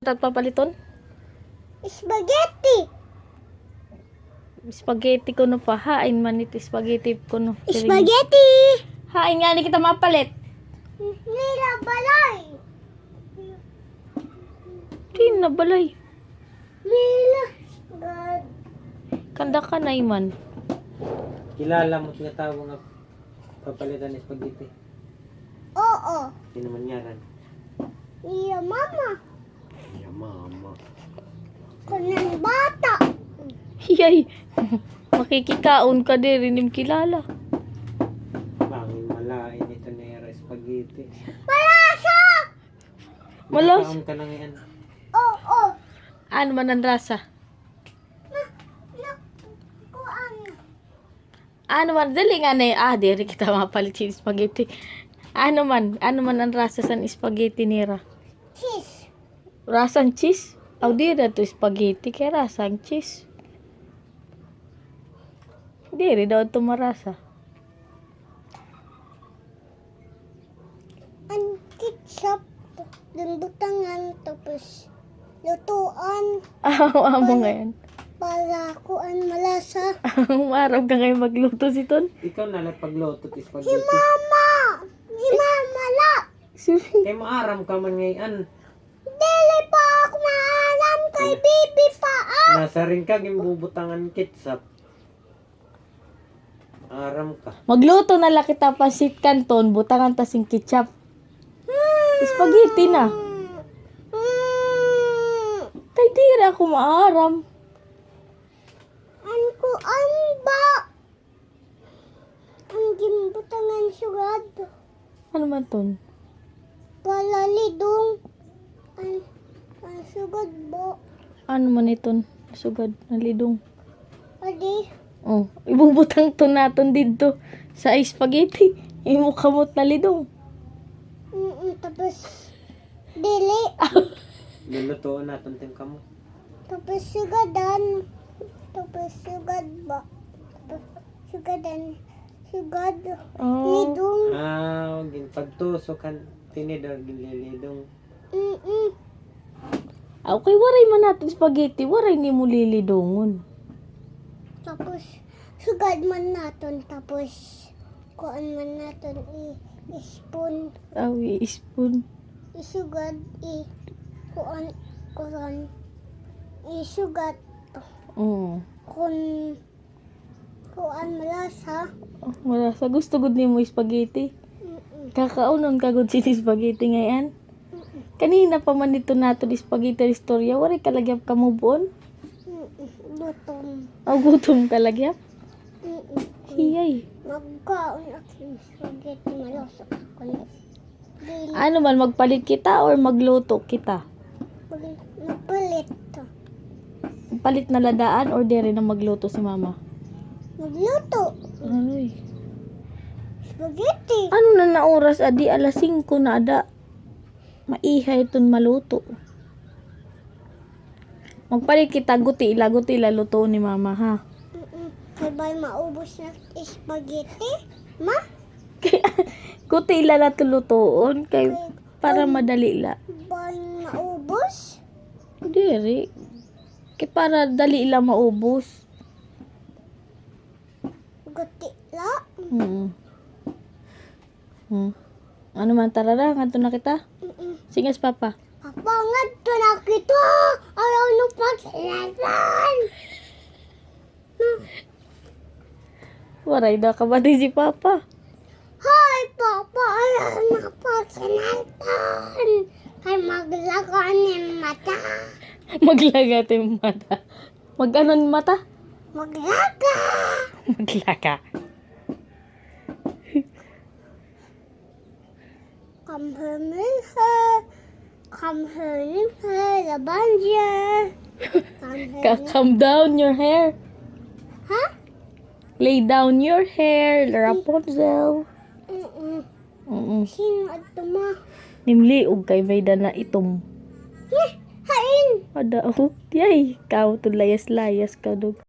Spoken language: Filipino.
Tat papaliton? Spaghetti. Spaghetti ko no pa. Hain man iti spaghetti ko no. Spaghetti. Hain nga ni kita mapalit. Nila balay. Di na balay. Nila. God. Kanda ka na iman. Kilala mo tinatawag nga papalitan ng spaghetti. Oo. Hindi naman yaran. Iya mama. Ya mama. Kunang bata. Yay. Makikikaon ka din. Rinim kilala. Bangin malain ito na yung spaghetti. Malasa. Malas. Nakaon ka na ngayon. Oo. Ano man ang rasa? Kuan. Ano man. Dali nga na diri kita mapalit yung spaghetti. Ano man ang rasa sa spaghetti nira? Cheese. Rasang cheese? Aw di na to spaghetti kaya rasang cheese. Diri daw ito marasa. Ang ketchup. Dumbutangan tapos lutuan Amo ngayon. para kuan malasa. Marap ka ngayon magluto si Ton. Ikaw na lang pagluto Si ng spaghetti. mama. Si mama la. Kaya maaram ka man ngayon. Dili pa ako maalam kay bibi pa ah. Nasa rin ka, gimbubutangan ketchup. Aram ka. Magluto na lang kita pasit kanton, butangan ta sing ketchup. Spaghetti na. Kay diri ako maaram. An kuan ba? Ang gimbutangan sugad. Ano man ton? Palalidong. Ang sugad ba? Ano man iton? Sugad na lidong. Adi. Oh, ibubutang to naton dito sa spaghetti. Imo kamot na lidong. Tapos dili. Lulutuan natin ting kamo. Tapos sugadan. Tapos sugad ba? Tapos sugadan. Sugad. Oh. Lidong. Pagtusokan tinidor gililidong. Okay, waray man natin spaghetti, waray ni mo lilidongon. Tapos sugad man naton. Tapos kuan man naton i-spoon. Awi, spoon. Isugad kuan isugat Oh. kun kuan malasa. Oh, wala sa gusto gud nimo spaghetti. Kakaunon ka gud si spaghetti ngayon. Kanina pa man dito nato di spaghetti istorya, waray kalagyap ka mo buon. Butong. Aw gutom kalagyap. Hiyay. Magkaon aking spaghetti malasa. Kun dili Ano man magpalit kita or magluto kita? napalit to. Palit na ladaan or dere na magluto si mama? Magluto Ay. spaghetti. Ano na na oras adi alas 5 na ada. Maihay ton maluto. Magpalit kita guti ila luto ni mama ha. Kay bay maubos na spaghetti. Ma? Guti ila na tulutoon kay para madali la. Bay maubos? Diri. Kay para dali ila maubos. Guti la. Ano man tarara ngadto na kita? Singas papa. Papa ngadto na kita. Ayaw no pagsinatan. Waray na kabati si papa. Hi, Papa! Ayaw na pagsinatan. Kay maglagan yung mata. Maglaga yung mata. Mag-ano yung mata? Maglaga! Maglaga. Come here, Milher. Come here, Milher. Labanja. Come here. Calm down your hair. Ha? Lay down your hair, Rapunzel. Sino ato ma? Nimliog kay may dana itom. Hain! Ada yay, kau to layas-layas ka dog.